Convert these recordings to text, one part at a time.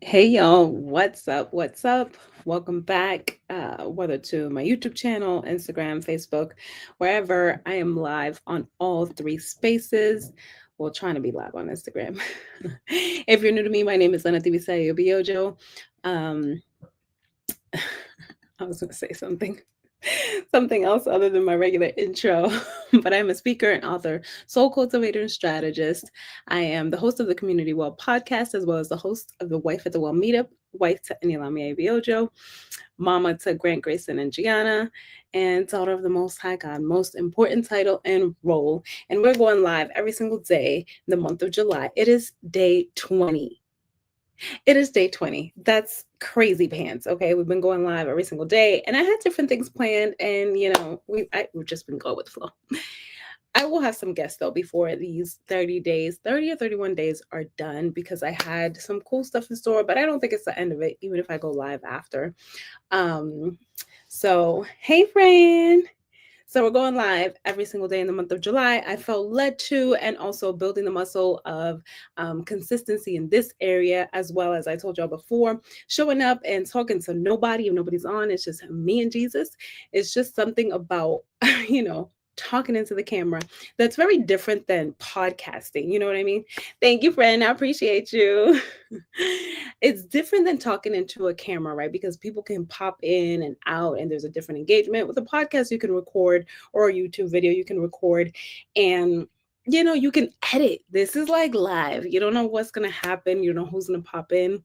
Hey y'all, what's up? What's up? Welcome back, whether to my YouTube channel, Instagram, Facebook, wherever I am live on all three spaces. Well, trying to be live on Instagram. If you're new to me, my name is Lena Tibisayo Biojo. Um, I was going to say something else other than my regular intro, but I'm a speaker and author, soul cultivator, and strategist. I am the host of the Community Well podcast, as well as the host of the Wife at the Well meetup, wife to Anilamia Biojo, mama to Grant Grayson and Gianna, and daughter of the Most High God, most important title and role. And we're going live every single day in the month of July. It is day 20. It is day 20. That's crazy pants. Okay. We've been going live every single day. And I had different things planned. And we've just been going with the flow. I will have some guests though before these 30 days, 30 or 31 days are done because I had some cool stuff in store, but I don't think it's the end of it, even if I go live after. Um, so hey Fran. So we're going live every single day in the month of July. I felt led to, and also building the muscle of consistency in this area, as well as I told y'all before, showing up and talking to nobody. If nobody's on, it's just me and Jesus. It's just something about, you know, talking into the camera that's very different than podcasting. You know what I mean? Thank you, friend. I appreciate you. It's different than talking into a camera, right? Because people can pop in and out, and there's a different engagement. With a podcast, you can record, or a YouTube video, you can record, and you can edit. This is like live. You don't know what's gonna happen. You don't know who's gonna pop in.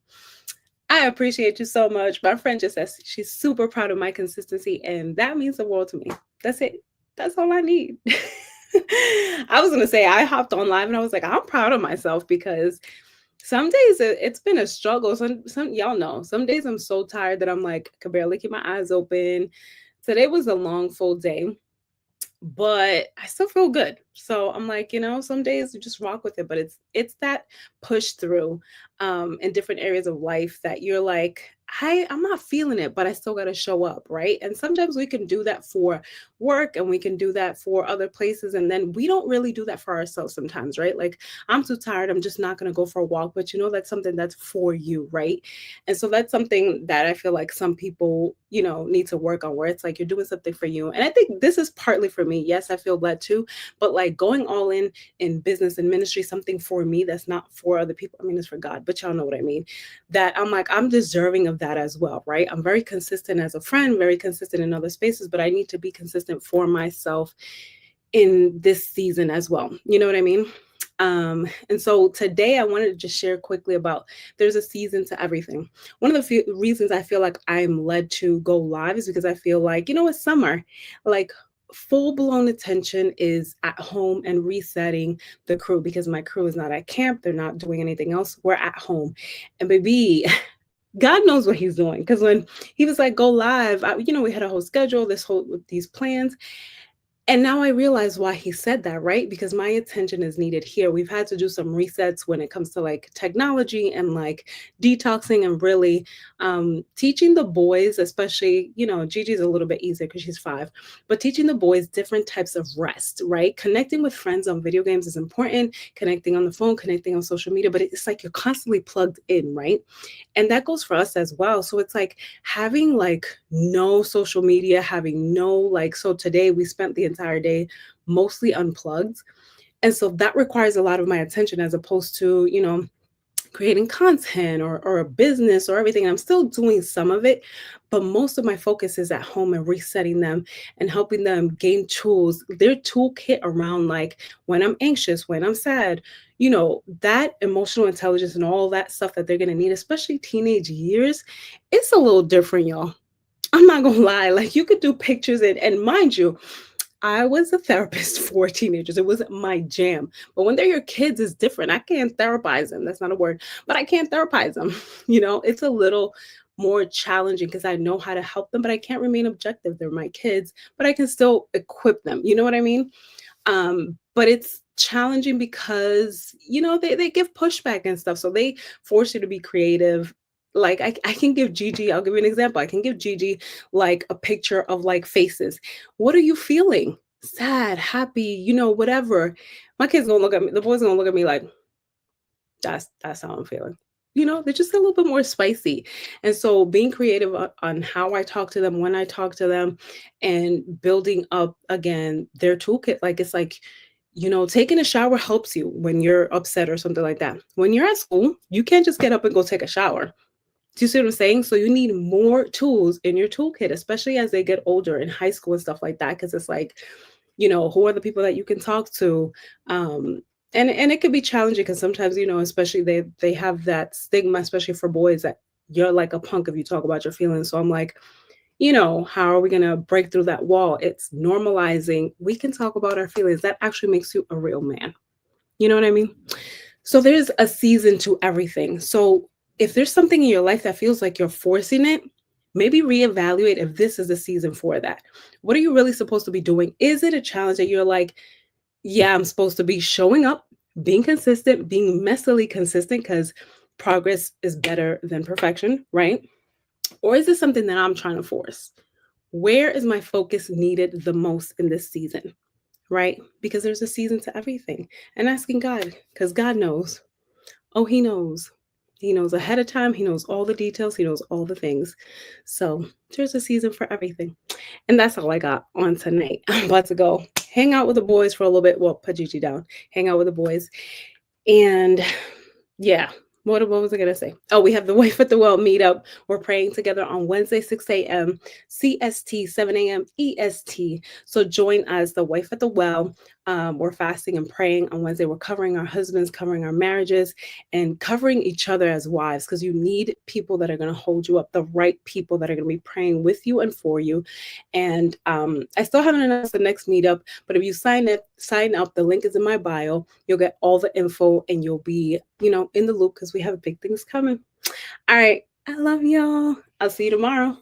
I appreciate you so much. My friend just says she's super proud of my consistency, and that means the world to me. That's it. That's all I need. I was gonna say I hopped on live and I was like, I'm proud of myself because some days it's been a struggle. Some y'all know. Some days I'm so tired that I'm like, I could barely keep my eyes open. Today was a long, full day, but I still feel good. So I'm like, some days you just rock with it, but it's that push through in different areas of life that you're like, I'm not feeling it, but I still got to show up, right? And sometimes we can do that for work and we can do that for other places, and then we don't really do that for ourselves sometimes, right? Like, I'm too tired, I'm just not going to go for a walk, but that's something that's for you, right? And so that's something that I feel like some people, need to work on, where it's like you're doing something for you. And I think this is partly for me. Yes, I feel led to, but like going all in business and ministry, something for me that's not for other people. I mean, it's for God, but y'all know what I mean. That I'm like, I'm deserving of that as well, right? I'm very consistent as a friend, very consistent in other spaces, but I need to be consistent for myself in this season as well. You know what I mean? And so today I wanted to just share quickly about there's a season to everything. One of the few reasons I feel like I'm led to go live is because I feel like, it's summer. Like, full blown attention is at home and resetting the crew, because my crew is not at camp. They're not doing anything else. We're at home. And baby, God knows what he's doing. Because when he was like, go live, we had a whole schedule, these plans. And now I realize why he said that, right? Because my attention is needed here. We've had to do some resets when it comes to like technology and like detoxing, and really teaching the boys, especially, Gigi's a little bit easier because she's 5, but teaching the boys different types of rest, right? Connecting with friends on video games is important, connecting on the phone, connecting on social media, but it's like you're constantly plugged in, right? And that goes for us as well. So it's like having like no social media, having no like, so today we spent the entire day mostly unplugged. And so that requires a lot of my attention, as opposed to, creating content or a business or everything. I'm still doing some of it, but most of my focus is at home and resetting them and helping them gain tools, their toolkit around like when I'm anxious, when I'm sad, that emotional intelligence and all that stuff that they're going to need, especially teenage years. It's a little different, y'all. I'm not gonna lie. Like, you could do pictures, and mind you, I was a therapist for teenagers. It wasn't my jam. But when they're your kids, it's different. I can't therapize them. That's not a word, but I can't therapize them. It's a little more challenging because I know how to help them, but I can't remain objective. They're my kids, but I can still equip them. You know what I mean? But it's challenging because, they give pushback and stuff. So they force you to be creative. Like, I can give Gigi, I'll give you an example. I can give Gigi like a picture of like faces. What are you feeling? Sad, happy, whatever. My kid's gonna look at me, the boy's gonna look at me like, that's how I'm feeling. they're just a little bit more spicy. And so being creative on how I talk to them, when I talk to them, and building up again their toolkit. Like it's like, taking a shower helps you when you're upset or something like that. When you're at school, you can't just get up and go take a shower. Do you see what I'm saying? So you need more tools in your toolkit, especially as they get older in high school and stuff like that. Cause it's like, who are the people that you can talk to? Um, and it could be challenging because sometimes, especially they have that stigma, especially for boys, that you're like a punk if you talk about your feelings. So I'm like, how are we gonna break through that wall? It's normalizing. We can talk about our feelings. That actually makes you a real man. You know what I mean? So there's a season to everything. So if there's something in your life that feels like you're forcing it, maybe reevaluate if this is the season for that. What are you really supposed to be doing? Is it a challenge that you're like, yeah, I'm supposed to be showing up, being consistent, being messily consistent because progress is better than perfection, right? Or is this something that I'm trying to force? Where is my focus needed the most in this season, right? Because there's a season to everything. And asking God, because God knows. Oh, he knows. He knows ahead of time. He knows all the details. He knows all the things. So there's a season for everything. And that's all I got on tonight. I'm about to go hang out with the boys for a little bit. Well, put Gigi down, hang out with the boys. And yeah. What was I gonna say? Oh, we have the Wife at the Well meetup. We're praying together on Wednesday, 6 a.m. CST, 7 a.m. EST. So join us, the Wife at the Well. We're fasting and praying on Wednesday. We're covering our husbands, covering our marriages, and covering each other as wives, because you need people that are going to hold you up, the right people that are going to be praying with you and for you. And I still haven't announced the next meetup, but if you sign up, the link is in my bio. You'll get all the info and you'll be, in the loop because we have big things coming. All right. I love y'all. I'll see you tomorrow.